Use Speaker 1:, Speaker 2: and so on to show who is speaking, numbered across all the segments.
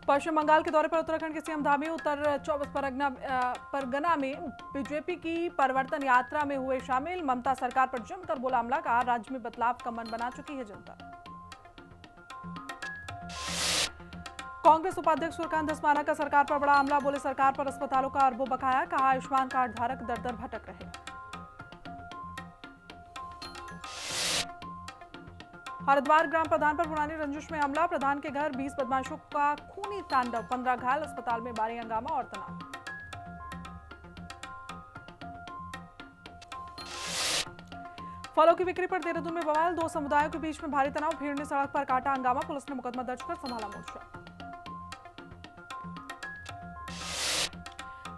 Speaker 1: पश्चिम बंगाल के दौरे पर उत्तराखंड के सीएम धामी उत्तर 24 परगना में बीजेपी की परिवर्तन यात्रा में हुए शामिल। ममता सरकार पर जमकर बोला हमला, कहा राज्य में बदलाव का मन बना चुकी है जनता। कांग्रेस उपाध्यक्ष सूर्यकांत धस्माना का सरकार पर बड़ा हमला, बोले सरकार पर अस्पतालों का अरबों बकाया, कहा आयुष्मान कार्ड धारक दर दर भटक रहे। हरिद्वार ग्राम प्रधान पर पुरानी रंजिश में हमला, प्रधान के घर 20 बदमाशों का खूनी तांडव, 15 घायल, अस्पताल में भारी हंगामा और तनाव। फलों की बिक्री पर देहरादून में बवाल, दो समुदायों के बीच में भारी तनाव, भीड़ ने सड़क पर काटा हंगामा, पुलिस ने मुकदमा दर्ज कर संभाला मोर्चा।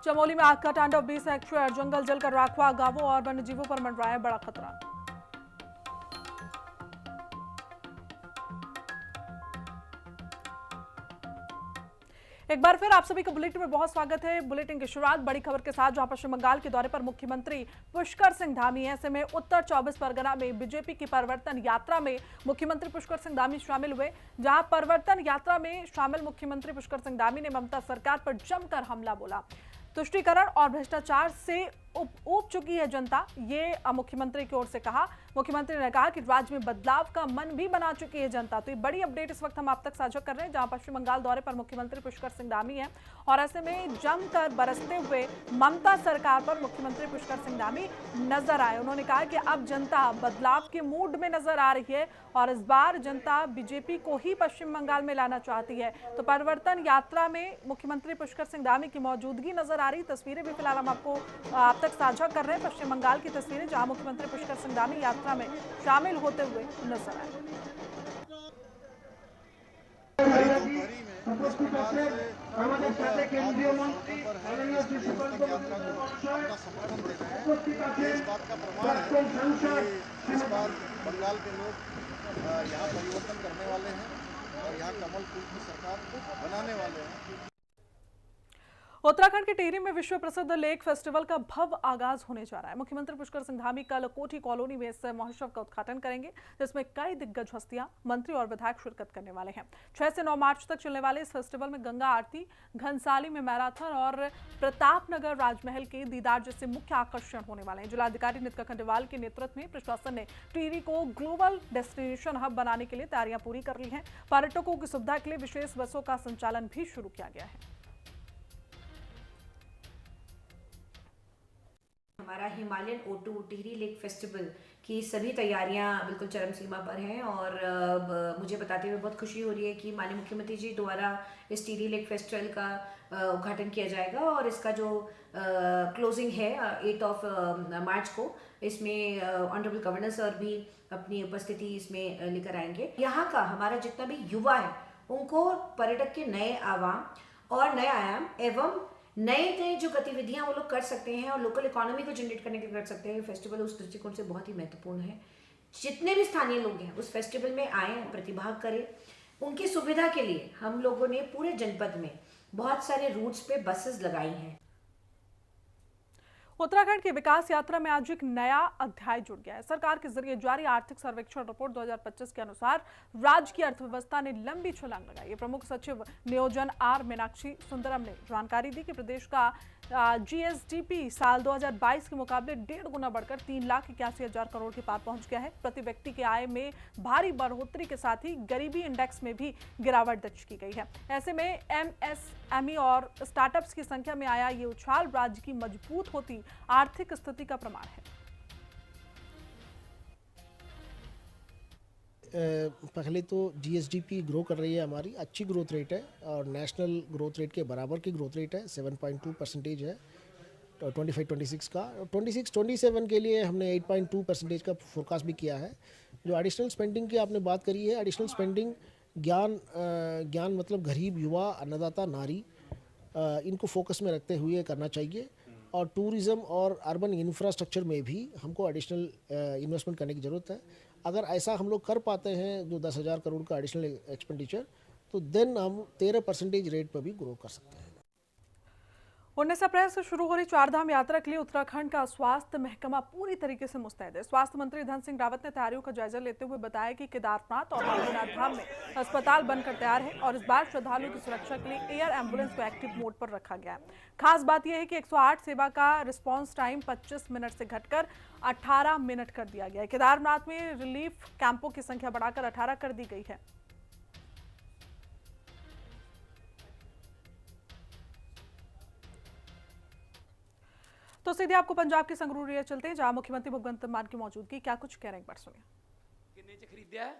Speaker 1: चमोली में आग का तांडव, 20 हेक्टेयर जंगल जलकर राख हुआ, गांवों और वन्य जीवों पर मंडराया बड़ा खतरा। एक बार फिर आप सभी का बुलेटिन में बहुत स्वागत है। बुलेटिन की शुरुआत बड़ी खबर के साथ, जहां पश्चिम बंगाल के दौरे पर मुख्यमंत्री पुष्कर सिंह धामी ऐसे में उत्तर 24 परगना में बीजेपी की परिवर्तन यात्रा में मुख्यमंत्री पुष्कर सिंह धामी शामिल हुए। जहां परिवर्तन यात्रा में शामिल मुख्यमंत्री पुष्कर सिंह धामी ने ममता सरकार पर जमकर हमला बोला। तुष्टीकरण और भ्रष्टाचार से ऊब चुकी है जनता, ये मुख्यमंत्री की ओर से कहा। मुख्यमंत्री ने कहा कि राज्य में बदलाव का मन भी बना चुकी है जनता। तो ये बड़ी अपडेट इस वक्त हम आप तक साझा कर रहे हैं, जहां पश्चिम बंगाल दौरे पर मुख्यमंत्री पुष्कर सिंह धामी हैं और ऐसे में जमकर बरसते हुए ममता सरकार पर मुख्यमंत्री पुष्कर सिंह धामी नजर आए। उन्होंने कहा कि अब जनता बदलाव के मूड में नजर आ रही है और इस बार जनता बीजेपी को ही पश्चिम बंगाल में लाना चाहती है। तो परिवर्तन यात्रा में मुख्यमंत्री पुष्कर सिंह धामी की मौजूदगी नजर आ रही। तस्वीरें भी फिलहाल हम आपको आप तक साझा कर रहे हैं, पश्चिम बंगाल की तस्वीरें, जहां मुख्यमंत्री पुष्कर सिंह धामी यात्रा में शामिल होते हुए नजर आए।
Speaker 2: इस बात का प्रमाण है कि इस बार बंगाल के लोग यहाँ परिवर्तन करने वाले हैं और यहाँ कमल फूल की सरकार बनाने वाले हैं।
Speaker 1: उत्तराखंड के टिहरी में विश्व प्रसिद्ध लेक फेस्टिवल का भव्य आगाज होने जा रहा है। मुख्यमंत्री पुष्कर सिंह धामी कल कोठी कॉलोनी में इस महोत्सव का उद्घाटन करेंगे, जिसमें कई दिग्गज हस्तियां, मंत्री और विधायक शिरकत करने वाले हैं। 6 से 9 मार्च तक चलने वाले इस फेस्टिवल में गंगा आरती, घनसाली में मैराथन और प्रतापनगर राजमहल के दीदार जैसे मुख्य आकर्षण होने वाले हैं। जिलाधिकारी नित्या खंडेवाल के नेतृत्व में प्रशासन ने टिहरी को ग्लोबल डेस्टिनेशन हब बनाने के लिए तैयारियां पूरी कर ली हैं। पर्यटकों की सुविधा के लिए विशेष बसों का संचालन भी शुरू किया गया है।
Speaker 3: हमारा Himalayan O2 Tehri lake festival की सभी तैयारियां बिल्कुल चरम सीमा पर हैं और मुझे बताते हुए बहुत खुशी हो रही है कि माननीय मुख्यमंत्री जी द्वारा इस टिहरी लेक फेस्टिवल का उद्घाटन किया जाएगा और इसका जो क्लोजिंग है 8 मार्च को, इसमें ऑनरेबल गवर्नर सर भी अपनी उपस्थिति इसमें लेकर आएंगे। यहाँ का हमारा जितना भी युवा है उनको पर्यटक के नए आयाम और नए आयाम एवं नए जो गतिविधियां वो लोग कर सकते हैं और लोकल इकोनॉमी को जनरेट करने के लिए कर सकते हैं। फेस्टिवल उस दृष्टिकोण से बहुत ही महत्वपूर्ण है। जितने भी स्थानीय लोग हैं उस फेस्टिवल में आए, प्रतिभाग करें। उनकी सुविधा के लिए हम लोगों ने पूरे जनपद में बहुत सारे रूट्स पे बसेस लगाई हैं।
Speaker 1: उत्तराखंड की विकास यात्रा में आज एक नया अध्याय जुड़ गया है। सरकार के जरिए जारी आर्थिक सर्वेक्षण रिपोर्ट 2025 के अनुसार राज्य की अर्थव्यवस्था ने लंबी छलांग लगाई है। प्रमुख सचिव नियोजन आर मीनाक्षी सुंदरम ने जानकारी दी कि प्रदेश का जीएसडीपी साल 2022 के मुकाबले 1.5 गुना बढ़कर 3,81,000 करोड़ के पार पहुंच गया है। प्रति व्यक्ति के आय में भारी बढ़ोतरी के साथ ही गरीबी इंडेक्स में भी गिरावट दर्ज की गई है। ऐसे में एमएसएमई और स्टार्टअप्स की संख्या में आया ये उछाल राज्य की मजबूत होती आर्थिक स्थिति का प्रमाण है।
Speaker 4: पहले तो जीएसडीपी ग्रो कर रही है, हमारी अच्छी ग्रोथ रेट है और नेशनल ग्रोथ रेट के बराबर की ग्रोथ रेट है। 7.2% है 25-26 का। 26-27 के लिए हमने 8.2% का फोरकास्ट भी किया है। जो एडिशनल स्पेंडिंग की आपने बात करी है, एडिशनल स्पेंडिंग ज्ञान मतलब गरीब, युवा, अन्नदाता, नारी, इनको फोकस में रखते हुए करना चाहिए। और टूरिज़्म और अर्बन इंफ्रास्ट्रक्चर में भी हमको एडिशनल इन्वेस्टमेंट करने की ज़रूरत है। अगर ऐसा हम लोग कर पाते हैं जो 10,000 करोड़ का एडिशनल एक्सपेंडिचर, तो देन हम 13% रेट पर भी ग्रो कर सकते हैं।
Speaker 1: 19 अप्रैल से शुरू हो रही चारधाम यात्रा के लिए उत्तराखंड का स्वास्थ्य महकमा पूरी तरीके से मुस्तैद है। स्वास्थ्य मंत्री धन सिंह रावत ने तैयारियों का जायजा लेते हुए बताया कि केदारनाथ और बद्रीनाथ धाम में अस्पताल बनकर तैयार है और इस बार श्रद्धालुओं की सुरक्षा के लिए एयर एम्बुलेंस को एक्टिव मोड पर रखा गया है। खास बात यह है कि 108 सेवा का रिस्पॉन्स टाइम 25 मिनट से घटकर 18 मिनट कर दिया गया है। केदारनाथ में रिलीफ कैंपों की संख्या बढ़ाकर 18 कर दी गई है। तो सीधे आपको पंजाब के संगरूर एरिया चलते हैं, जहां मुख्यमंत्री भगवंत मान की मौजूदगी क्या कुछ कह रहे हैं, एक बार सुनिए।
Speaker 5: किन्ने च खरीदिया है?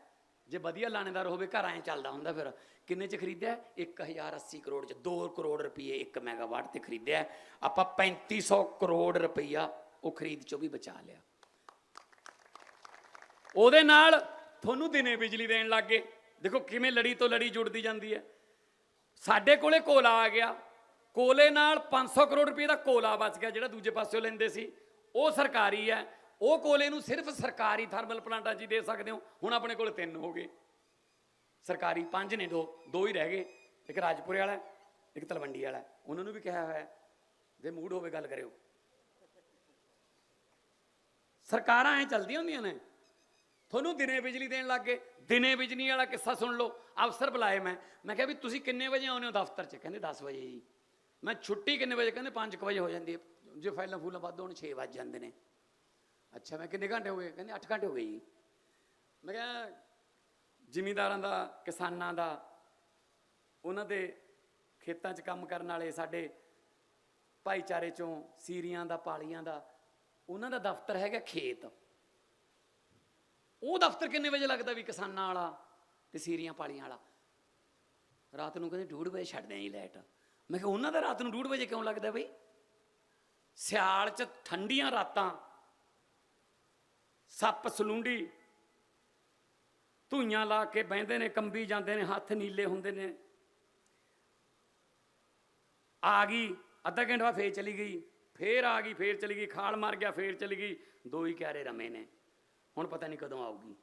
Speaker 5: जे वधिया लाणेदार होवे घर ऐ चलदा हुंदा फिर किन्ने च खरीदिया? 1080 करोड़ च 2 करोड़ रुपये 1 मैगावाट ते खरीदिया। आपां 3500 करोड़ रुपया वो खरीद चों भी बचा लिया। ਉਹਦੇ ਨਾਲ ਤੁਹਾਨੂੰ ਦਿਨੇ ਬਿਜਲੀ ਦੇਣ ਲੱਗ ਗਏ। ਦੇਖੋ ਕਿਵੇਂ ਲੜੀ ਤੋਂ ਲੜੀ ਜੁੜਦੀ ਜਾਂਦੀ ਹੈ। ਸਾਡੇ ਕੋਲੇ ਕੋਲਾ ਆ ਗਿਆ, ਕੋਲੇ ਨਾਲ 500 ਕਰੋੜ ਰੁਪਏ ਦਾ ਕੋਲਾ ਬਚ ਗਿਆ ਜਿਹੜਾ ਦੂਜੇ ਪਾਸਿਓਂ ਲੈਂਦੇ ਸੀ, ਉਹ ਸਰਕਾਰੀ ਹੈ। ਉਹ ਕੋਲੇ ਨੂੰ ਸਿਰਫ ਸਰਕਾਰੀ ਥਰਮਲ ਪਲਾਂਟਾਂ 'ਚ ਹੀ ਦੇ ਸਕਦੇ ਹੋ। ਹੁਣ ਆਪਣੇ ਕੋਲ 3 ਹੋ ਗਏ, ਸਰਕਾਰੀ 5 ਨੇ, ਦੋ ਹੀ ਰਹਿ ਗਏ। ਇੱਕ ਰਾਜਪੁਰੇ ਵਾਲਾ, ਇੱਕ ਤਲਵੰਡੀ ਵਾਲਾ। ਉਹਨਾਂ ਨੂੰ ਵੀ ਕਿਹਾ ਹੋਇਆ ਜੇ ਮੂਡ ਹੋਵੇ ਗੱਲ ਕਰਿਓ। ਸਰਕਾਰਾਂ ਐ ਚੱਲਦੀਆਂ ਹੁੰਦੀਆਂ ਨੇ। ਤੁਹਾਨੂੰ ਦਿਨੇ ਬਿਜਲੀ ਦੇਣ ਲੱਗ ਗਏ। ਦਿਨੇ ਬਿਜਲੀ ਵਾਲਾ ਕਿੱਸਾ ਸੁਣ ਲਓ। ਅਫਸਰ ਬੁਲਾਏ ਮੈਂ ਕਿਹਾ ਵੀ ਤੁਸੀਂ ਕਿੰਨੇ ਵਜੇ ਆਉਂਦੇ ਹੋ ਦਫ਼ਤਰ 'ਚ? ਕਹਿੰਦੇ 10 ਵਜੇ ਜੀ। ਮੈਂ ਛੁੱਟੀ ਕਿੰਨੇ ਵਜੇ? ਕਹਿੰਦੇ 5 ਵਜੇ ਹੋ ਜਾਂਦੀ ਹੈ। ਜੇ ਫਾਈਲਾਂ ਫੂਲਾਂ ਵੱਧ ਹੋਣ 6 ਵੱਜ ਜਾਂਦੇ ਨੇ। ਅੱਛਾ, ਮੈਂ ਕਿੰਨੇ ਘੰਟੇ ਹੋ ਗਏ? ਕਹਿੰਦੇ 8 ਘੰਟੇ ਹੋ ਗਏ ਜੀ। ਮੈਂ ਕਿਹਾ ਜ਼ਿਮੀਂਦਾਰਾਂ ਦਾ, ਕਿਸਾਨਾਂ ਦਾ, ਉਹਨਾਂ ਦੇ ਖੇਤਾਂ 'ਚ ਕੰਮ ਕਰਨ ਵਾਲੇ ਸਾਡੇ ਭਾਈਚਾਰੇ 'ਚੋਂ ਸੀਰੀਆਂ ਦਾ, ਪਾਲੀਆਂ ਦਾ, ਉਹਨਾਂ ਦਾ ਦਫ਼ਤਰ ਹੈਗਾ ਖੇਤ। ਉਹ ਦਫ਼ਤਰ ਕਿੰਨੇ ਵਜੇ ਲੱਗਦਾ ਵੀ ਕਿਸਾਨਾਂ ਵਾਲਾ ਤੇ ਸੀਰੀਆਂ ਪਾਲੀਆਂ ਵਾਲਾ? ਰਾਤ ਨੂੰ ਕਹਿੰਦੇ 2:30 ਵਜੇ ਛੱਡਦੇ ਆਂ ਜੀ ਲਾਈਟ। ਮੈਂ ਕਿਹਾ ਉਹਨਾਂ ਦਾ ਰਾਤ ਨੂੰ 2:30 ਵਜੇ ਕਿਉਂ ਲੱਗਦਾ ਬਈ? ਸਿਆਲ 'ਚ ਠੰਡੀਆਂ ਰਾਤਾਂ, ਸੱਪ ਸਲੂੰਡੀ ਧੂਈਆਂ ਲਾ ਕੇ ਬਹਿੰਦੇ ਨੇ, ਕੰਬੀ ਜਾਂਦੇ ਨੇ, ਹੱਥ ਨੀਲੇ ਹੁੰਦੇ ਨੇ। ਆ ਗਈ ਅੱਧਾ ਘੰਟਾ ਬਾਅਦ ਫੇਰ ਚਲੀ ਗਈ, ਫੇਰ ਆ ਗਈ, ਫੇਰ ਚਲੀ ਗਈ, ਖਾਲ ਮਾਰ ਗਿਆ, ਫੇਰ ਚਲੀ ਗਈ। 2 ਹੀ ਕਿਆਰੇ ਰਮੇ ਨੇ। ਹੁਣ ਪਤਾ ਨਹੀਂ ਕਦੋਂ ਆਊਗੀ।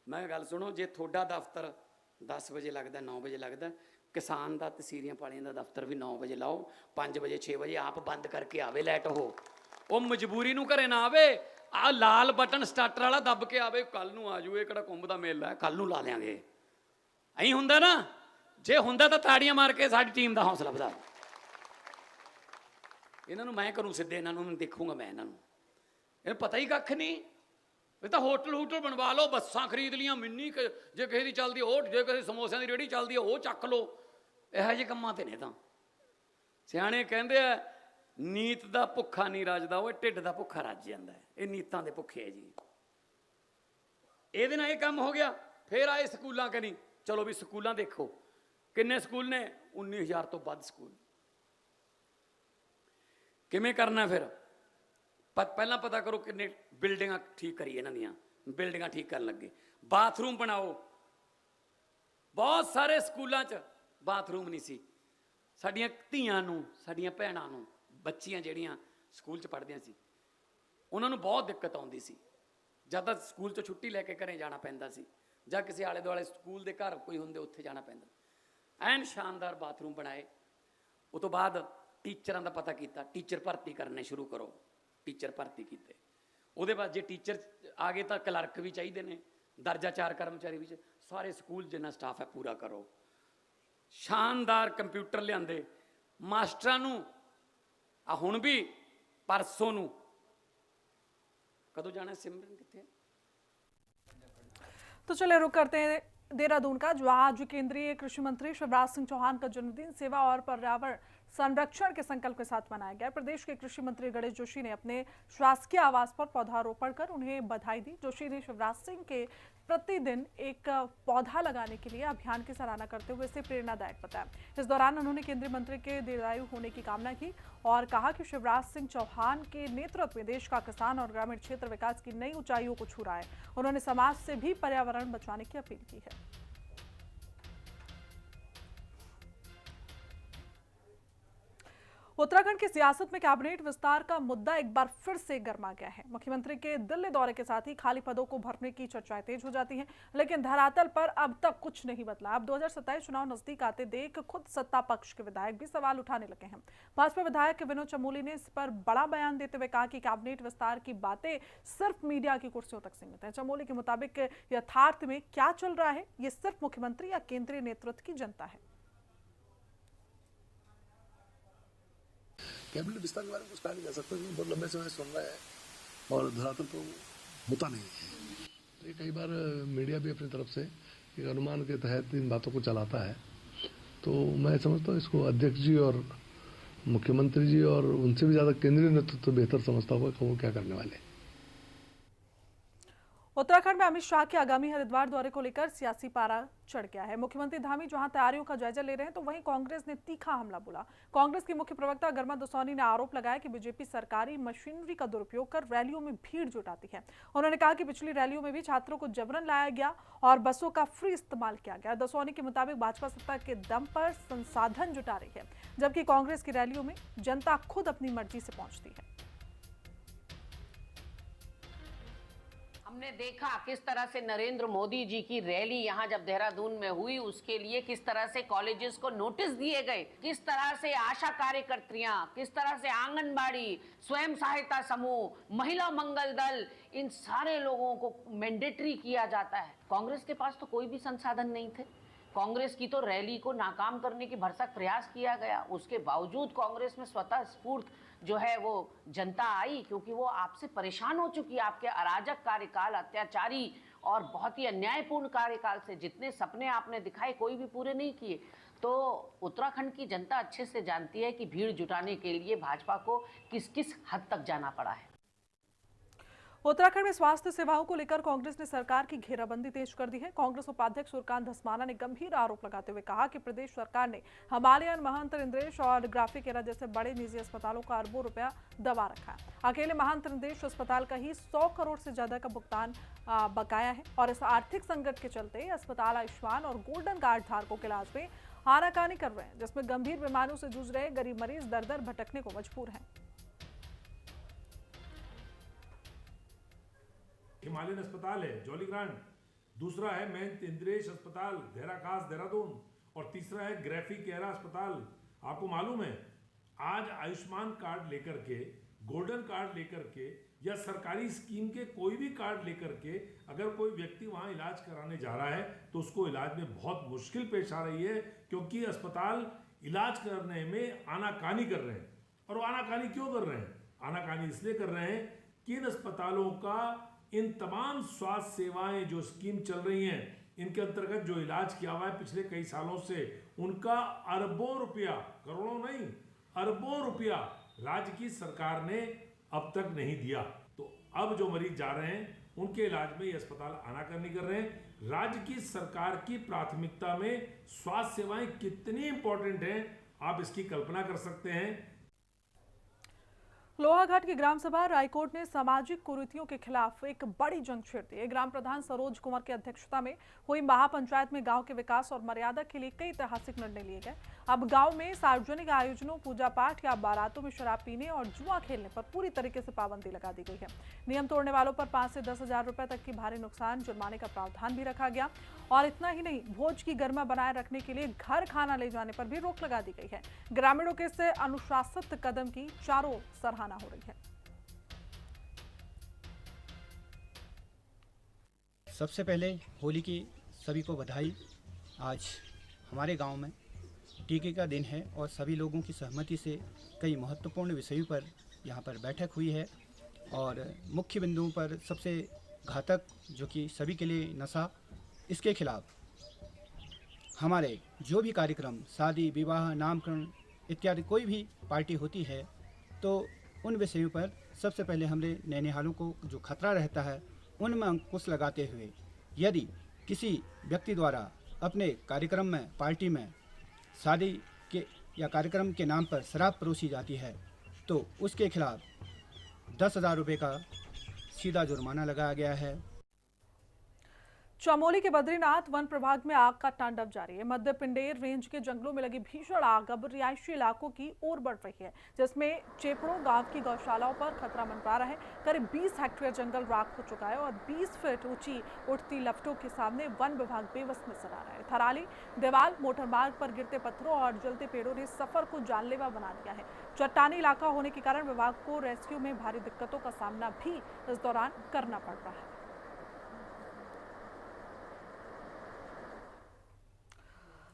Speaker 5: ਮੈਂ ਗੱਲ ਸੁਣੋ, ਜੇ ਤੁਹਾਡਾ ਦਫ਼ਤਰ 10 ਵਜੇ ਲੱਗਦਾ, 9 ਵਜੇ ਲੱਗਦਾ, ਕਿਸਾਨ ਦਾ ਤੇ ਸੀਰੀਆਂ ਪਾਲੀਆਂ ਦਾ ਦਫ਼ਤਰ ਵੀ 9 ਵਜੇ ਲਾਓ, 5 ਵਜੇ 6 ਵਜੇ ਆਪ ਬੰਦ ਕਰਕੇ ਆਵੇ ਲਾਈਟ। ਉਹ ਮਜਬੂਰੀ ਨੂੰ ਘਰੇ ਨਾ ਆਵੇ। ਆ ਲਾਲ ਬਟਨ ਸਟਾਰਟਰ ਵਾਲਾ ਦੱਬ ਕੇ ਆਵੇ, ਕੱਲ ਨੂੰ ਆ ਜੂ। ਇਹ ਕਿਹੜਾ ਕੁੰਭ ਦਾ ਮੇਲਾ ਹੈ, ਕੱਲ ਨੂੰ ਲਾ ਲਿਆਂਗੇ। ਐਂ ਹੁੰਦਾ ਨਾ। ਜੇ ਹੁੰਦਾ ਤਾਂ ਤਾੜੀਆਂ ਮਾਰ ਕੇ ਸਾਡੀ ਟੀਮ ਦਾ ਹੌਸਲਾ ਵਧਾ। ਇਹਨਾਂ ਨੂੰ ਮੈਂ ਕਰੂੰ ਸਿੱਧੇ, ਇਹਨਾਂ ਨੂੰ ਦੇਖੂੰਗਾ ਮੈਂ। ਇਹਨਾਂ ਨੂੰ ਇਹਨੂੰ ਪਤਾ ਹੀ ਕੱਖ ਨਹੀਂ। ਇਹ ਤਾਂ ਹੋਟਲ ਬਣਵਾ ਲਓ, ਬੱਸਾਂ ਖਰੀਦ ਲੀਆਂ ਮਿੰਨੀ, ਜੇ ਕਿਸੇ ਦੀ ਚੱਲਦੀ ਉਹ, ਜੇ ਕਿਸੇ ਸਮੋਸਿਆਂ ਦੀ ਰੇਹੜੀ ਚੱਲਦੀ ਉਹ ਚੱਕ ਲਓ। ਇਹੋ ਜਿਹੇ ਕੰਮਾਂ ਤੇ ਨੇ ਤਾਂ ਸਿਆਣੇ ਕਹਿੰਦੇ ਆ, ਨੀਤ ਦਾ ਭੁੱਖਾ ਨਹੀਂ ਰੱਜਦਾ, ਉਹ ਢਿੱਡ ਦਾ ਭੁੱਖਾ ਰੱਜ ਜਾਂਦਾ ਹੈ। ਇਹ ਨੀਤਾਂ ਦੇ ਭੁੱਖੇ ਹੈ ਜੀ। ਇਹਦੇ ਨਾਲ ਇਹ ਕੰਮ ਹੋ ਗਿਆ। ਫਿਰ ਆਏ ਸਕੂਲਾਂ ਕਨੀ। ਚਲੋ ਵੀ ਸਕੂਲਾਂ ਦੇਖੋ ਕਿੰਨੇ ਸਕੂਲ ਨੇ? 19,000 ਤੋਂ ਵੱਧ ਸਕੂਲ। ਕਿਵੇਂ ਕਰਨਾ ਫਿਰ? ਪਹਿਲਾਂ ਪਤਾ ਕਰੋ ਕਿੰਨੇ ਬਿਲਡਿੰਗਾਂ ਠੀਕ ਕਰੀ। ਇਹਨਾਂ ਦੀਆਂ ਬਿਲਡਿੰਗਾਂ ਠੀਕ ਕਰਨ ਲੱਗੇ। ਬਾਥਰੂਮ ਬਣਾਓ। ਬਹੁਤ ਸਾਰੇ ਸਕੂਲਾਂ 'ਚ ਬਾਥਰੂਮ ਨਹੀਂ ਸੀ। ਸਾਡੀਆਂ ਧੀਆਂ ਨੂੰ, ਸਾਡੀਆਂ ਭੈਣਾਂ ਨੂੰ, ਬੱਚੀਆਂ ਜਿਹੜੀਆਂ ਸਕੂਲ 'ਚ ਪੜ੍ਹਦੀਆਂ ਸੀ, ਉਹਨਾਂ ਨੂੰ ਬਹੁਤ ਦਿੱਕਤ ਆਉਂਦੀ ਸੀ। ਜਦ ਤੱਕ ਸਕੂਲ 'ਚੋਂ ਛੁੱਟੀ ਲੈ ਕੇ ਘਰੇ ਜਾਣਾ ਪੈਂਦਾ ਸੀ, ਜਾਂ ਕਿਸੇ ਆਲੇ ਦੁਆਲੇ ਸਕੂਲ ਦੇ ਘਰ ਕੋਈ ਹੁੰਦੇ ਉੱਥੇ ਜਾਣਾ ਪੈਂਦਾ। ਐਨ ਸ਼ਾਨਦਾਰ ਬਾਥਰੂਮ ਬਣਾਏ। ਉਹ ਤੋਂ ਬਾਅਦ ਟੀਚਰਾਂ ਦਾ ਪਤਾ ਕੀਤਾ, ਟੀਚਰ ਭਰਤੀ ਕਰਨੇ ਸ਼ੁਰੂ ਕਰੋ। ਟੀਚਰ ਭਰਤੀ ਕੀਤੇ। ਉਹਦੇ ਬਾਅਦ ਜੇ ਟੀਚਰ ਆ ਗਏ ਤਾਂ ਕਲਰਕ ਵੀ ਚਾਹੀਦੇ ਨੇ, ਦਰਜਾ 4 ਕਰਮਚਾਰੀ ਵੀ। ਸਾਰੇ ਸਕੂਲ ਜਿੰਨਾ ਸਟਾਫ ਹੈ ਪੂਰਾ ਕਰੋ। ਸ਼ਾਨਦਾਰ ਕੰਪਿਊਟਰ ਲਿਆਂਦੇ। ਮਾਸਟਰਾਂ ਨੂੰ ਆ ਹੁਣ ਵੀ ਪਰਸੋਂ ਨੂੰ कदों जाना सिमरन कितने?
Speaker 1: तो चले रुक करते हैं देहरादून का, जो आज केंद्रीय कृषि मंत्री शिवराज सिंह चौहान का जन्मदिन सेवा और पर्यावरण संरक्षण के संकल्प के साथ मनाया गया। प्रदेश के कृषि मंत्री गणेश जोशी ने अपने शासकीय आवास पर पौधारोपण कर उन्हें बधाई दी। जोशी ने शिवराज सिंह के प्रतिदिन एक पौधा लगाने के लिए अभियान की सराहना करते हुए इसे प्रेरणादायक बताया। इस दौरान उन्होंने केंद्रीय मंत्री के दीर्घायु होने की कामना की और कहा कि शिवराज सिंह चौहान के नेतृत्व में देश का किसान और ग्रामीण क्षेत्र विकास की नई ऊंचाइयों को छू रहा है। उन्होंने समाज से भी पर्यावरण बचाने की अपील की है। उत्तराखंड की सियासत में कैबिनेट विस्तार का मुद्दा एक बार फिर से गर्मा गया है। मुख्यमंत्री के दिल्ली दौरे के साथ ही खाली पदों को भरने की चर्चाएं तेज हो जाती हैं, लेकिन धरातल पर अब तक कुछ नहीं बदला। अब 2027 चुनाव नजदीक आते देख खुद सत्ता पक्ष के विधायक भी सवाल उठाने लगे हैं। भाजपा विधायक विनोद चमोली ने इस पर बड़ा बयान देते हुए कहा कि कैबिनेट विस्तार की बातें सिर्फ मीडिया की कुर्सियों तक सीमित है। चमोली के मुताबिक यथार्थ में क्या चल रहा है, ये सिर्फ मुख्यमंत्री या केंद्रीय नेतृत्व की जनता है।
Speaker 6: कैबिनेट विस्तार के बारे में कुछ कहा नहीं जा सकता, क्योंकि बहुत लंबे समय से सुन रहा है और धरातल तो होता नहीं है। ये कई बार मीडिया भी अपनी तरफ से एक अनुमान के तहत इन बातों को चलाता है, तो मैं समझता हूँ इसको अध्यक्ष जी और मुख्यमंत्री जी और उनसे भी ज़्यादा केंद्रीय नेतृत्व तो बेहतर समझता होगा कि वो क्या करने वाले हैं।
Speaker 1: उत्तराखंड में अमित शाह के आगामी हरिद्वार दौरे को लेकर सियासी पारा चढ़ गया है। मुख्यमंत्री धामी जहां तैयारियों का जायजा ले रहे हैं, तो वहीं कांग्रेस ने तीखा हमला बोला। कांग्रेस की मुख्य प्रवक्ता गर्मा दसौनी ने आरोप लगाया कि बीजेपी सरकारी मशीनरी का दुरुपयोग कर रैलियों में भीड़ जुटाती है। उन्होंने कहा कि पिछली रैलियों में भी छात्रों को जबरन लाया गया और बसों का फ्री इस्तेमाल किया गया। दसौनी के मुताबिक भाजपा सत्ता के दम पर संसाधन जुटा रही है, जबकि कांग्रेस की रैलियों में जनता खुद अपनी मर्जी से पहुंचती है।
Speaker 7: हमने देखा किस तरह से नरेंद्र मोदी जी की रैली यहाँ जब देहरादून में हुई, उसके लिए किस तरह से कॉलेजेस को नोटिस दिए गए, किस तरह से आशा कार्यकर्तियां, किस तरह से आंगनबाड़ी, स्वयं सहायता समूह, महिला मंगल दल, इन सारे लोगों को मैंडेटरी किया जाता है। कांग्रेस के पास तो कोई भी संसाधन नहीं थे। कांग्रेस की तो रैली को नाकाम करने की भरसक प्रयास किया गया। उसके बावजूद कांग्रेस में स्वतः स्फूर्त जो है वो जनता आई, क्योंकि वो आपसे परेशान हो चुकी है। आपके अराजक कार्यकाल, अत्याचारी और बहुत ही अन्यायपूर्ण कार्यकाल से जितने सपने आपने दिखाए कोई भी पूरे नहीं किए। तो उत्तराखंड की जनता अच्छे से जानती है कि भीड़ जुटाने के लिए भाजपा को किस किस हद तक जाना पड़ा है।
Speaker 1: उत्तराखंड में स्वास्थ्य सेवाओं को लेकर कांग्रेस ने सरकार की घेराबंदी तेज कर दी है। कांग्रेस उपाध्यक्ष सूर्यकांत धस्माना ने गंभीर आरोप लगाते हुए कहा कि प्रदेश सरकार ने हिमालयन, महंत इंद्रेश और ग्राफिक एरा जैसे बड़े निजी अस्पतालों का अरबों रुपया दबा रखा है। अकेले महंत इंद्रेश अस्पताल का ही 100 करोड़ से ज्यादा का भुगतान बकाया है और इस आर्थिक संकट के चलते अस्पताल आयुष्मान और गोल्डन कार्ड धारकों के इलाज में आनाकानी कर रहे हैं, जिसमें गंभीर बीमारियों से जूझ रहे गरीब मरीज दर दर भटकने को मजबूर हैं।
Speaker 8: हिमालयन अस्पताल है जॉलीग्रांट, दूसरा है महंत इंद्रेश अस्पताल देहराखास देहरादून और तीसरा है ग्राफिक एरा अस्पताल। आपको मालूम है आज आयुष्मान कार्ड लेकर के, गोल्डन कार्ड लेकर के या सरकारी स्कीम के कोई भी कार्ड लेकर के अगर कोई व्यक्ति वहां इलाज कराने जा रहा है तो उसको इलाज में बहुत मुश्किल पेश आ रही है, क्योंकि अस्पताल इलाज करने में आनाकानी कर रहे हैं। और वो आनाकानी क्यों कर रहे हैं? आनाकानी इसलिए कर रहे हैं कि इन अस्पतालों का इन तमाम स्वास्थ्य सेवाएं जो स्कीम चल रही हैं, इनके अंतर्गत जो इलाज किया हुआ है पिछले कई सालों से, उनका अरबों रुपया, करोड़ों नहीं अरबों रुपया राज्य की सरकार ने अब तक नहीं दिया। तो अब जो मरीज जा रहे हैं उनके इलाज में ये अस्पताल आनाकानी कर रहे हैं। राज्य की सरकार की प्राथमिकता में स्वास्थ्य सेवाएं कितनी इंपॉर्टेंट हैं, आप इसकी कल्पना कर सकते हैं।
Speaker 1: लोहाघाट की ग्राम सभा रायकोट ने सामाजिक कुरीतियों के खिलाफ एक बड़ी जंग छेड़ दी। ग्राम प्रधान सरोज कुमार की अध्यक्षता में हुई महापंचायत में गांव के विकास और मर्यादा के लिए कई ऐतिहासिक निर्णय लिए गए। अब गांव में सार्वजनिक आयोजनों, पूजा पाठ या बारातों में शराब पीने और जुआ खेलने पर पूरी तरीके से पाबंदी लगा दी गई है। नियम तोड़ने वालों पर 5 से 10 हजार रुपए तक की भारी नुकसान जुर्माने का प्रावधान भी रखा गया। और इतना ही नहीं, भोज की गर्मा बनाए रखने के लिए घर खाना ले जाने पर भी रोक लगा दी गई है। ग्रामीणों के इस अनुशासित कदम की चारों सराहना हो रही है।
Speaker 9: सबसे पहले होली की सभी को बधाई। आज हमारे गांव में टीके का दिन है और सभी लोगों की सहमति से कई महत्वपूर्ण विषयों पर यहाँ पर बैठक हुई है। और मुख्य बिंदुओं पर सबसे घातक जो कि सभी के लिए नशा, इसके खिलाफ हमारे जो भी कार्यक्रम, शादी, विवाह, नामकरण इत्यादि कोई भी पार्टी होती है, तो उन विषयों पर सबसे पहले हमने नैनिहालों को जो खतरा रहता है उनमें अंकुश लगाते हुए यदि किसी व्यक्ति द्वारा अपने कार्यक्रम में, पार्टी में, शादी के या कार्यक्रम के नाम पर शराब परोसी जाती है तो उसके खिलाफ 10,000 रुपये का सीधा जुर्माना लगाया गया है।
Speaker 1: चमोली के बद्रीनाथ वन प्रभाग में आग का तांडव जारी है। मध्य पिंडेर रेंज के जंगलों में लगी भीषण आग अब रिहायशी इलाकों की ओर बढ़ रही है, जिसमें चेपड़ो गांव की गौशालाओं पर खतरा मंडरा रहा है। करीब 20 हेक्टेयर जंगल राख हो चुका है और 20 फीट ऊंची उठती लपटों के सामने वन विभाग बेबस नजर आ रहा है। थराली, देवाल, मोटर मार्ग पर गिरते पत्थरों और जलते पेड़ों ने सफर को जानलेवा बना दिया है। चट्टानी इलाका होने के कारण विभाग को रेस्क्यू में भारी दिक्कतों का सामना भी इस दौरान करना पड़ रहा है।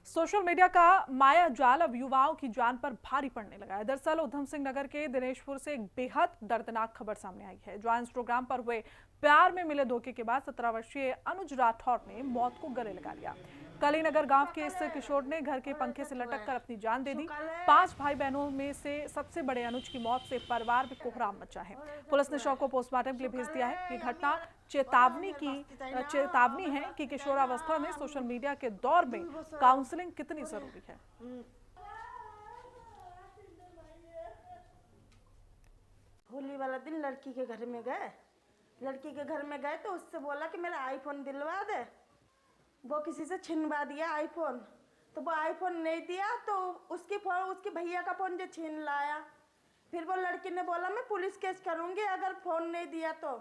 Speaker 1: सोशल मीडिया का माया जाल अब युवाओं की जान पर भारी पड़ने लगा है। दरअसल उधम सिंह नगर के दिनेशपुर से एक बेहद दर्दनाक खबर सामने आई है, जहां इंस्टाग्राम पर हुए प्यार में मिले धोखे के बाद 17 वर्षीय अनुज राठौर ने मौत को गले लगा लिया। कलीनगर गांव के इस किशोर ने घर के पंखे से लटक कर अपनी जान दे दी। 5 भाई बहनों में से सबसे बड़े अनुज की मौत से परिवार में कोहराम मचा है। पुलिस ने शव को पोस्टमार्टम के लिए भेज दिया है। ये घटना चेतावनी है कि किशोरावस्था में सोशल मीडिया के दौर में काउंसलिंग कितनी जरूरी है।
Speaker 10: होली वाला दिन लड़की के घर में गए तो उससे बोला कि मेरा आईफोन दिलवा दे। वो किसी से छिनवा दिया आईफोन, तो वो आईफोन नहीं दिया तो उसके भैया का फोन जो छीन लाया। फिर वो लड़की ने बोला मैं पुलिस केस करूंगी अगर फोन नहीं दिया तो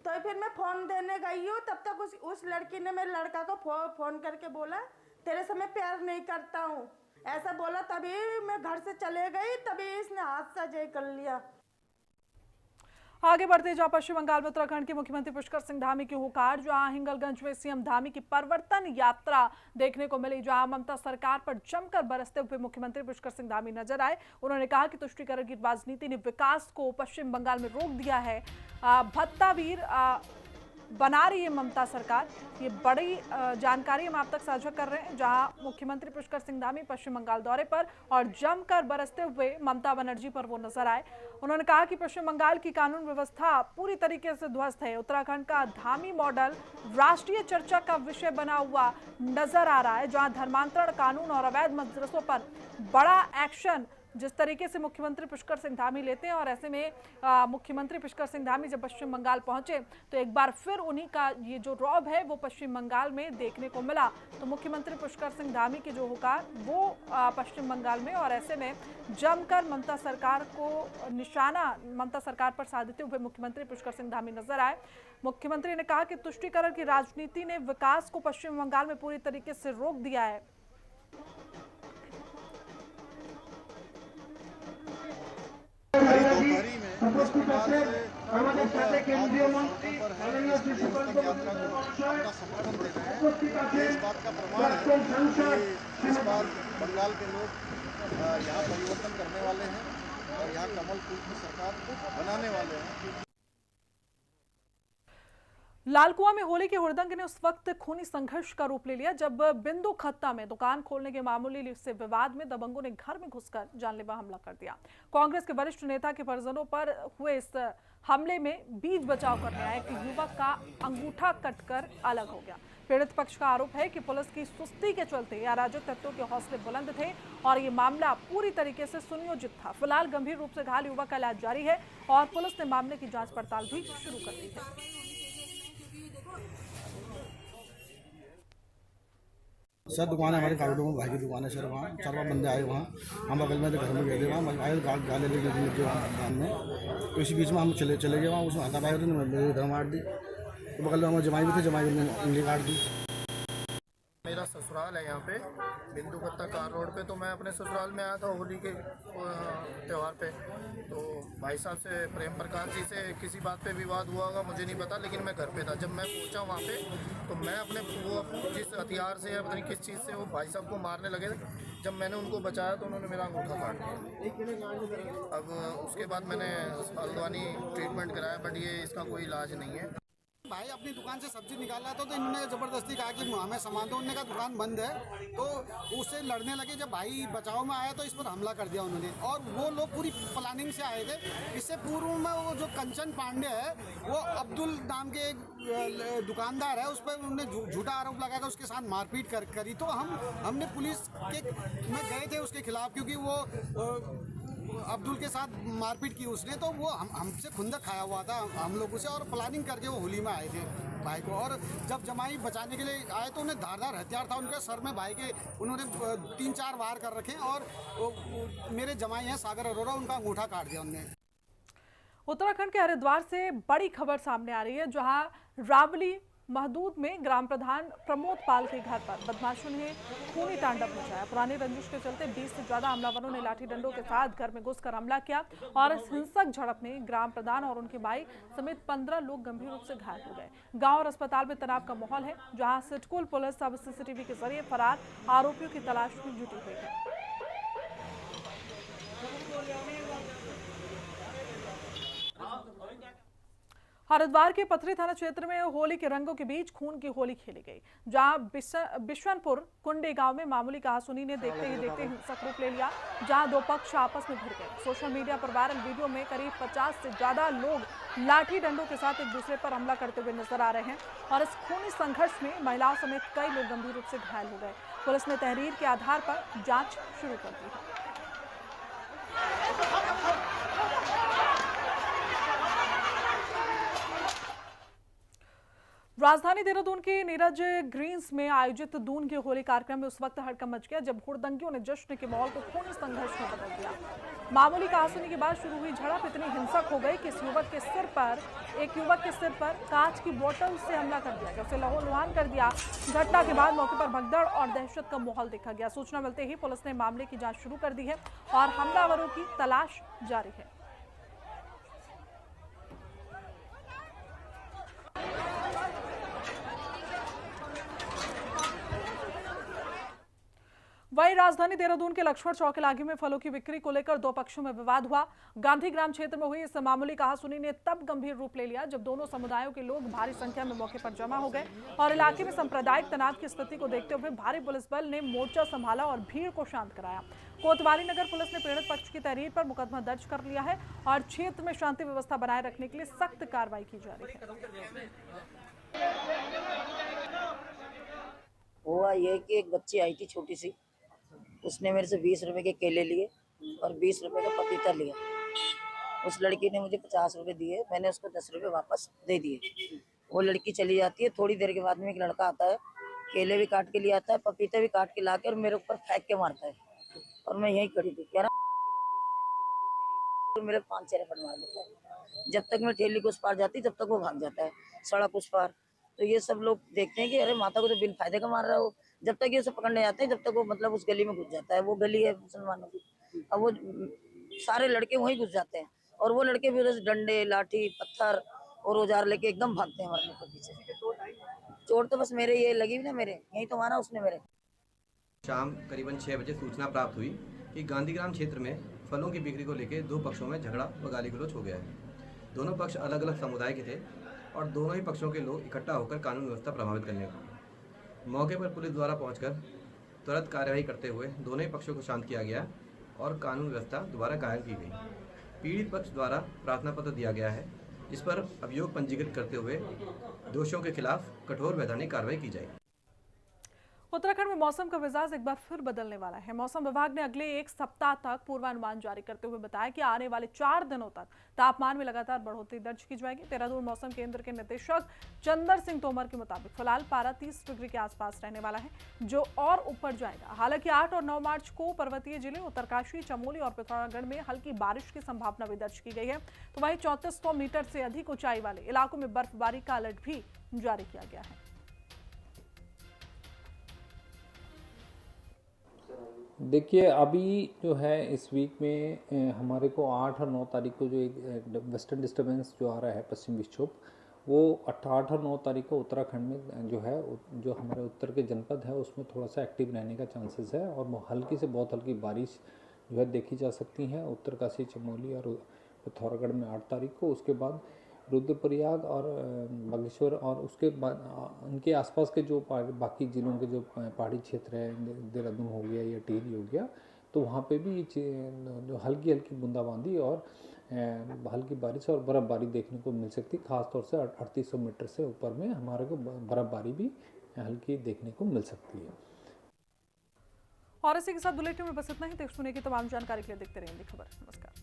Speaker 10: फिर मैं फोन देने गई हूँ। तब तक उस लड़की ने मेरे लड़का को फोन करके बोला तेरे से मैं प्यार नहीं करता हूँ, ऐसा बोला। तभी मैं घर से चले गई, तभी इसने हाथ से जय कर लिया।
Speaker 1: आगे बढ़ते जहां पश्चिम बंगाल में उत्तराखंड के मुख्यमंत्री पुष्कर सिंह धामी की हुंकार, जहां हिंगलगंज में सीएम धामी की परिवर्तन यात्रा देखने को मिली, जहां ममता सरकार पर जमकर बरसते हुए मुख्यमंत्री पुष्कर सिंह धामी नजर आए। उन्होंने कहा कि तुष्टीकरण की राजनीति ने विकास को पश्चिम बंगाल में रोक दिया है। भत्तावीर बना रही है ममता सरकार। ये बड़ी जानकारी हम आप तक साझा कर रहे हैं, जहां मुख्यमंत्री पुष्कर सिंह धामी पश्चिम बंगाल दौरे पर और जमकर बरसते हुए ममता बनर्जी पर वो नजर आए। उन्होंने कहा कि पश्चिम बंगाल की कानून व्यवस्था पूरी तरीके से ध्वस्त है। उत्तराखंड का धामी मॉडल राष्ट्रीय चर्चा का विषय बना हुआ नजर आ रहा है, जहां धर्मांतरण कानून और अवैध मदरसों पर बड़ा एक्शन जिस तरीके से मुख्यमंत्री पुष्कर सिंह धामी लेते हैं। और ऐसे में मुख्यमंत्री पुष्कर सिंह धामी जब पश्चिम बंगाल पहुंचे तो एक बार फिर उन्हीं का ये जो रौब है वो पश्चिम बंगाल में देखने को मिला। तो मुख्यमंत्री पुष्कर सिंह धामी के जो हुंकार वो पश्चिम बंगाल में, और ऐसे में जमकर ममता सरकार को निशाना ममता सरकार पर साधते हुए मुख्यमंत्री पुष्कर सिंह धामी नजर आए। मुख्यमंत्री ने कहा कि तुष्टीकरण की राजनीति ने विकास को पश्चिम बंगाल में पूरी तरीके से रोक दिया है।
Speaker 2: दोपहरी में इस प्रकार से केंद्रीय मंत्री यात्रा को अपना समर्थन दे रहे हैं। ये इस बात का प्रमाण है कि इस बार बंगाल के लोग यहाँ परिवर्तन करने वाले हैं और यहाँ कमल फूल की सरकार बनाने वाले हैं।
Speaker 1: लालकुआं में होली के हुड़दंग ने उस वक्त खूनी संघर्ष का रूप ले लिया जब बिंदु खत्ता में दुकान खोलने के मामूली से विवाद में दबंगों ने घर में घुसकर जानलेवा हमला कर दिया। कांग्रेस के वरिष्ठ नेता के परिजनों पर हुए इस हमले में बीच बचाव करने आए एक युवक का अंगूठा कटकर अलग हो गया। पीड़ित पक्ष का आरोप है कि पुलिस की सुस्ती के चलते अराजक तत्वों के हौसले बुलंद थे और ये मामला पूरी तरीके से सुनियोजित था। फिलहाल गंभीर रूप से घायल युवक का इलाज जारी है और पुलिस ने मामले की जांच पड़ताल भी शुरू कर दी है।
Speaker 11: सर दुकान है हमारे कारोडों में, भाई की दुकान है सर। वहाँ 4-5 बंदे आए, वहाँ हम बगल में घर में गए थे, वहाँ आए गाले लेके वहाँ दुकान में। तो इसी बीच में हम चले गए वहाँ, उसमें हाथापाई होती मेरे इधर मार दी। तो बगल में हमारे जमाई भी थे, जमाई ने उंगली काट दी।
Speaker 12: मेरा ससुराल है यहाँ पे बिंदु खत्ता कार रोड पे। तो मैं अपने ससुराल में आया था होली के त्यौहार पे। तो भाई साहब से प्रेम प्रकाश जी से किसी बात पे विवाद हुआ होगा, मुझे नहीं पता, लेकिन मैं घर पे था। जब मैं पहुँचा वहाँ पे तो मैं अपने वो जिस हथियार से या पता नहीं किस चीज़ से वो भाई साहब को मारने लगे थे। जब मैंने उनको बचाया तो उन्होंने मेरा अंगूठा काट दिया। अब उसके बाद मैंने हल्द्वानी ट्रीटमेंट कराया, बट ये इसका कोई इलाज नहीं है।
Speaker 11: भाई अपनी दुकान से सब्जी निकाल रहा था तो इन्होंने ज़बरदस्ती कहा कि हमें सामान दो। उन्होंने कहा दुकान बंद है, तो उससे लड़ने लगे। जब भाई बचाव में आया तो इस पर हमला कर दिया उन्होंने। और वो लोग पूरी प्लानिंग से आए थे। इससे पूर्व में वो जो कंचन पांडे है, वो अब्दुल नाम के एक दुकानदार है, उस पर उन्होंने झूठा आरोप लगाकर उसके साथ मारपीट करी। तो हमने पुलिस में गए थे उसके खिलाफ, क्योंकि वो अब्दुल के साथ मारपीट की उसने। तो वो हमसे खुंदक खाया हुआ था हम लोगों से, और प्लानिंग करके वो होली में आए थे। भाई को। और जब जमाई बचाने के लिए आए तो उन्हें धारदार हथियार था उनके सर में भाई के, उन्होंने 3-4 वार कर रखे और मेरे जमाई हैं सागर अरोड़ा, उनका अंगूठा काट दिया उनने।
Speaker 1: उत्तराखंड के हरिद्वार से बड़ी खबर सामने आ रही है, जहां रावली महदूद में ग्राम प्रधान प्रमोद पाल के घर पर बदमाशों ने खूनी तांडव मचाया। पुरानी रंजिश के चलते 20 से ज्यादा हमलावरों ने लाठी डंडों के साथ घर में घुसकर हमला किया और इस हिंसक झड़प में ग्राम प्रधान और उनकी माई समेत 15 लोग गंभीर रूप से घायल हो गए। गांव और अस्पताल में तनाव का माहौल है, जहां सिटकुल पुलिस अब सीसीटीवी के जरिए फरार आरोपियों की तलाश में जुटी हुई है। हरिद्वार के पथरी थाना क्षेत्र में होली के रंगों के बीच खून की होली खेली गई, जहां बिश्वनपुर कुंडे गांव में मामूली कहासुनी ने देखते ही हिंसक रूप ले लिया, जहां दो पक्ष आपस में भिड़ गए। सोशल मीडिया पर वायरल वीडियो में करीब 50 से ज्यादा लोग लाठी डंडों के साथ एक दूसरे पर हमला करते हुए नजर आ रहे हैं और इस खूनी संघर्ष में महिलाओं समेत कई लोग गंभीर रूप से घायल हो गए। पुलिस ने तहरीर के आधार पर जांच शुरू कर दी है। राजधानी देहरादून के नीरज ग्रीन्स में आयोजित दून की होली कार्यक्रम में उस वक्त हड़कंप मच गया जब हुड़दंगियों ने जश्न के माहौल को खूनी संघर्ष में बदल दिया। मामूली कहासुनी के बाद शुरू हुई झड़प इतनी हिंसक हो गई कि एक युवक के सिर पर कांच की बोतल से हमला कर दिया गया, उसे लहूलुहान कर दिया। घटना के बाद मौके पर भगदड़ और दहशत का माहौल देखा गया। सूचना मिलते ही पुलिस ने मामले की जांच शुरू कर दी है और हमलावरों की तलाश जारी है। वहीं राजधानी देहरादून के लक्ष्मण चौक इलाके में फलों की बिक्री को लेकर दो पक्षों में विवाद हुआ। गांधी ग्राम क्षेत्र में हुई इस मामूली कहासुनी ने तब गंभीर रूप ले लिया जब दोनों समुदायों के लोग भारी संख्या में मौके पर जमा हो गए और इलाके में सांप्रदायिक तनाव की स्थिति को देखते हुए भारी पुलिस बल ने मोर्चा संभाला और भीड़ को शांत कराया। कोतवाली नगर पुलिस ने पीड़ित पक्ष की तहरीर पर मुकदमा दर्ज कर लिया है और क्षेत्र में शांति व्यवस्था बनाए रखने के लिए सख्त कार्रवाई की जा रही है।
Speaker 13: हुआ ये कि एक बच्ची आई थी छोटी सी, उसने मेरे से 20 रुपए के केले लिए और 20 रुपए का पपीता लिया। उस लड़की ने मुझे 50 रुपए दिए, मैंने उसको 10 रुपए वापस दे दिए। वो लड़की चली जाती है। थोड़ी देर के बाद में एक लड़का आता है, केले भी काट के ले आता है, पपीते भी काट के ला के और मेरे ऊपर फेंक के मारता है और मैं यहीं खड़ी थी। कह रहा मेरे 5-6 रपट मार देता है। जब तक मैं ठेली को उस पार जाती तब तक वो भाग जाता है सड़क उस पार। तो ये सब लोग देखते हैं कि अरे माता को तो बिन फायदे का मार रहा हो। जब तक ये उसे पकड़ने जाते हैं जब तक वो मतलब उस गली में घुस जाता है। वो गली है मुसलमानों की। अब वो सारे लड़के वहीं घुस जाते हैं और वो लड़के भी उधर से डंडे, लाठी, पत्थर और औजार लेके एकदम भागते हैं हमारे को पीछे। चोट तो बस मेरे ये लगी भी ना, मेरे यहीं तो मारा उसने मेरे।
Speaker 14: शाम करीबन 6 बजे सूचना प्राप्त हुई कि गांधीग्राम क्षेत्र में फलों की बिक्री को लेकर दो पक्षों में झगड़ा व गाली गलौज हो गया है। दोनों पक्ष अलग अलग समुदाय के थे और दोनों ही पक्षों के लोग इकट्ठा होकर कानून व्यवस्था प्रभावित करने लगे। मौके पर पुलिस द्वारा पहुंचकर तुरंत कार्यवाही करते हुए दोनों ही पक्षों को शांत किया गया और कानून व्यवस्था दोबारा कायम की गई। पीड़ित पक्ष द्वारा प्रार्थना पत्र दिया गया है, जिस पर अभियोग पंजीकृत करते हुए दोषियों के खिलाफ कठोर वैधानिक कार्रवाई की जाएगी।
Speaker 1: उत्तराखंड में मौसम का मिजाज एक बार फिर बदलने वाला है। मौसम विभाग ने अगले एक सप्ताह तक पूर्वानुमान जारी करते हुए बताया कि आने वाले 4 दिनों तक तापमान में लगातार बढ़ोतरी दर्ज की जाएगी। देहरादून मौसम केंद्र के निदेशक चंदर सिंह तोमर के मुताबिक फिलहाल पारा 30 डिग्री के आसपास रहने वाला है, जो और ऊपर जाएगा। हालांकि 8 और 9 मार्च को पर्वतीय जिले उत्तरकाशी, चमोली और पिथौरागढ़ में हल्की बारिश की संभावना भी दर्ज की गई है। तो वहीं 3400 मीटर से अधिक ऊंचाई वाले इलाकों में बर्फबारी का अलर्ट भी जारी किया गया है।
Speaker 15: देखिए, अभी जो है इस वीक में हमारे को 8 और 9 तारीख को जो एक वेस्टर्न डिस्टर्बेंस जो आ रहा है, पश्चिम विक्षोभ, वो 8 और 9 तारीख को उत्तराखंड में जो है, जो हमारे उत्तर के जनपद है उसमें थोड़ा सा एक्टिव रहने का चांसेस है और हल्की से बहुत हल्की बारिश जो है देखी जा सकती है उत्तरकाशी, चमोली और पिथौरागढ़ में 8 तारीख को। उसके बाद रुद्रप्रयाग और बागेश्वर और उसके बाद उनके आसपास के जो बाकी ज़िलों के जो पहाड़ी क्षेत्र है, देहरादून हो गया या टिहरी हो गया, तो वहाँ पे भी जो हल्की हल्की बूंदाबांदी और हल्की बारिश और बर्फ़बारी देखने को मिल सकती है। ख़ासतौर से 3800 मीटर से ऊपर में हमारे को बर्फ़बारी भी हल्की देखने को मिल सकती है।
Speaker 1: और इसी के साथ बुलेटिन में बस इतना ही। देश दुनिया की तमाम जानकारी के लिए देखते रहेंगे खबर। नमस्कार।